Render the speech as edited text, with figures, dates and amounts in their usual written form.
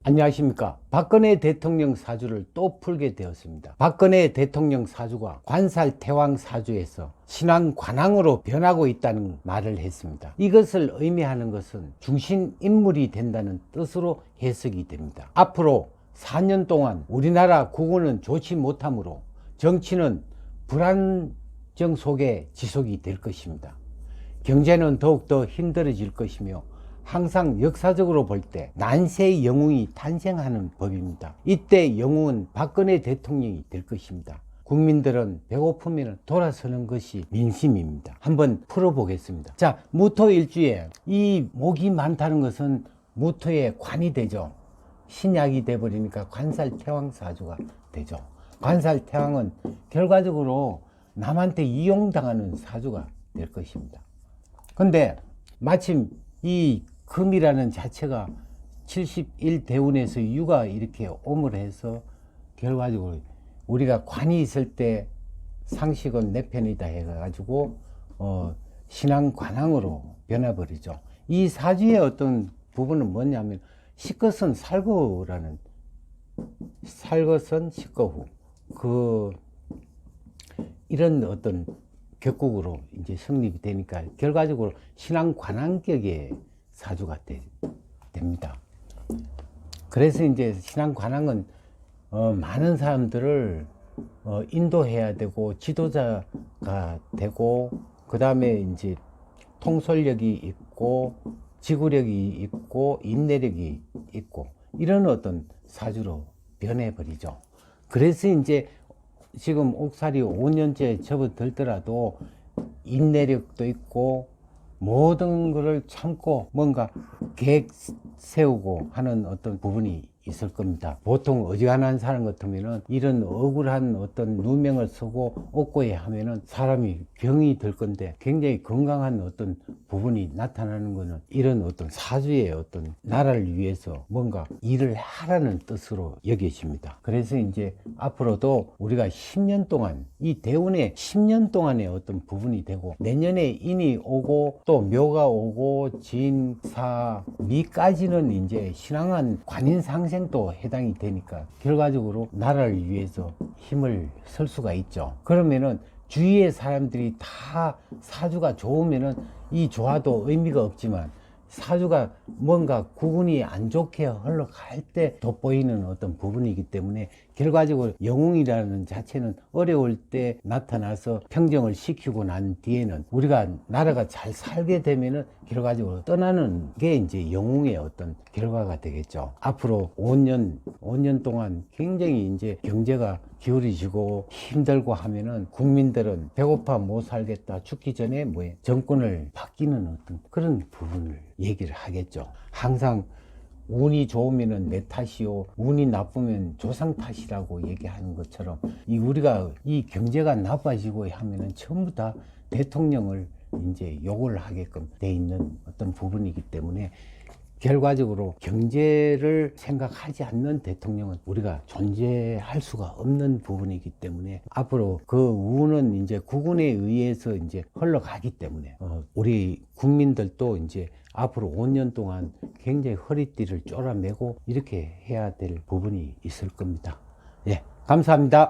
안녕하십니까. 박근혜 대통령 사주를 또 풀게 되었습니다. 박근혜 대통령 사주가 관살 태왕 사주에서 신왕 관왕으로 변하고 있다는 말을 했습니다. 이것을 의미하는 것은 중심 인물이 된다는 뜻으로 해석이 됩니다. 앞으로 4년 동안 우리나라 국운은 좋지 못하므로 정치는 불안정 속에 지속이 될 것입니다. 경제는 더욱더 힘들어질 것이며 항상 역사적으로 볼 때 난세의 영웅이 탄생하는 법입니다. 이때 영웅은 박근혜 대통령이 될 것입니다. 국민들은 배고프면 돌아서는 것이 민심입니다. 한번 풀어보겠습니다. 자, 무토일주에 이 목이 많다는 것은 무토의 관이 되죠. 신약이 돼버리니까 관살태왕사주가 되죠. 관살태왕은 결과적으로 남한테 이용당하는 사주가 될 것입니다. 근데 마침 이 금이라는 자체가 71대운에서 유가 이렇게 오물 해서 결과적으로 우리가 관이 있을 때 상식은 내 편이다 해가지고 신앙 관왕으로 변해버리죠. 이 사주의 어떤 부분은 뭐냐면 식것은 살거라는 살것은 식거후 이런 어떤 격국으로 이제 성립이 되니까 결과적으로 신앙 관왕격의 사주가 됩니다. 그래서 이제 신앙 관왕은 많은 사람들을 인도해야 되고 지도자가 되고 그 다음에 이제 통솔력이 있고 지구력이 있고 인내력이 있고 이런 어떤 사주로 변해버리죠. 그래서 이제 지금 옥살이 5년째 접어들더라도 인내력도 있고 모든 것을 참고 뭔가 계획 세우고 하는 어떤 부분이 있을 겁니다. 보통 어지간한 사람 같으면은 이런 억울한 어떤 누명을 쓰고 옥고에 하면은 사람이 병이 들 건데 굉장히 건강한 어떤 부분이 나타나는 거는 이런 어떤 사주의 어떤 나라를 위해서 뭔가 일을 하라는 뜻으로 여겨집니다. 그래서 이제 앞으로도 우리가 10년 동안 이 대운에 10년 동안의 어떤 부분이 되고 내년에 인이 오고 또 묘가 오고 진, 사, 미까지는 이제 신앙한 관인상생도 해당이 되니까 결과적으로 나라를 위해서 힘을 쓸 수가 있죠. 그러면은 주위의 사람들이 다 사주가 좋으면은 이 좋아도 의미가 없지만 사주가 뭔가 구분이 안 좋게 흘러갈 때 돋보이는 어떤 부분이기 때문에 결과적으로 영웅이라는 자체는 어려울 때 나타나서 평정을 시키고 난 뒤에는 우리가 나라가 잘 살게 되면은 결과적으로 떠나는 게 이제 영웅의 어떤 결과가 되겠죠. 앞으로 5년 동안 굉장히 이제 경제가 기울어지고 힘들고 하면은 국민들은 배고파 못 살겠다 죽기 전에 정권을 바뀌는 어떤 그런 부분을 얘기를 하겠죠. 항상 운이 좋으면은 내 탓이요, 운이 나쁘면 조상 탓이라고 얘기하는 것처럼 우리가 이 경제가 나빠지고 하면은 전부 다 대통령을 이제 욕을 하게끔 돼 있는 어떤 부분이기 때문에 결과적으로 경제를 생각하지 않는 대통령은 우리가 존재할 수가 없는 부분이기 때문에 앞으로 그 운은 이제 국운에 의해서 이제 흘러가기 때문에 우리 국민들도 이제 앞으로 5년 동안 굉장히 허리띠를 쪼라매고 이렇게 해야 될 부분이 있을 겁니다. 예, 감사합니다.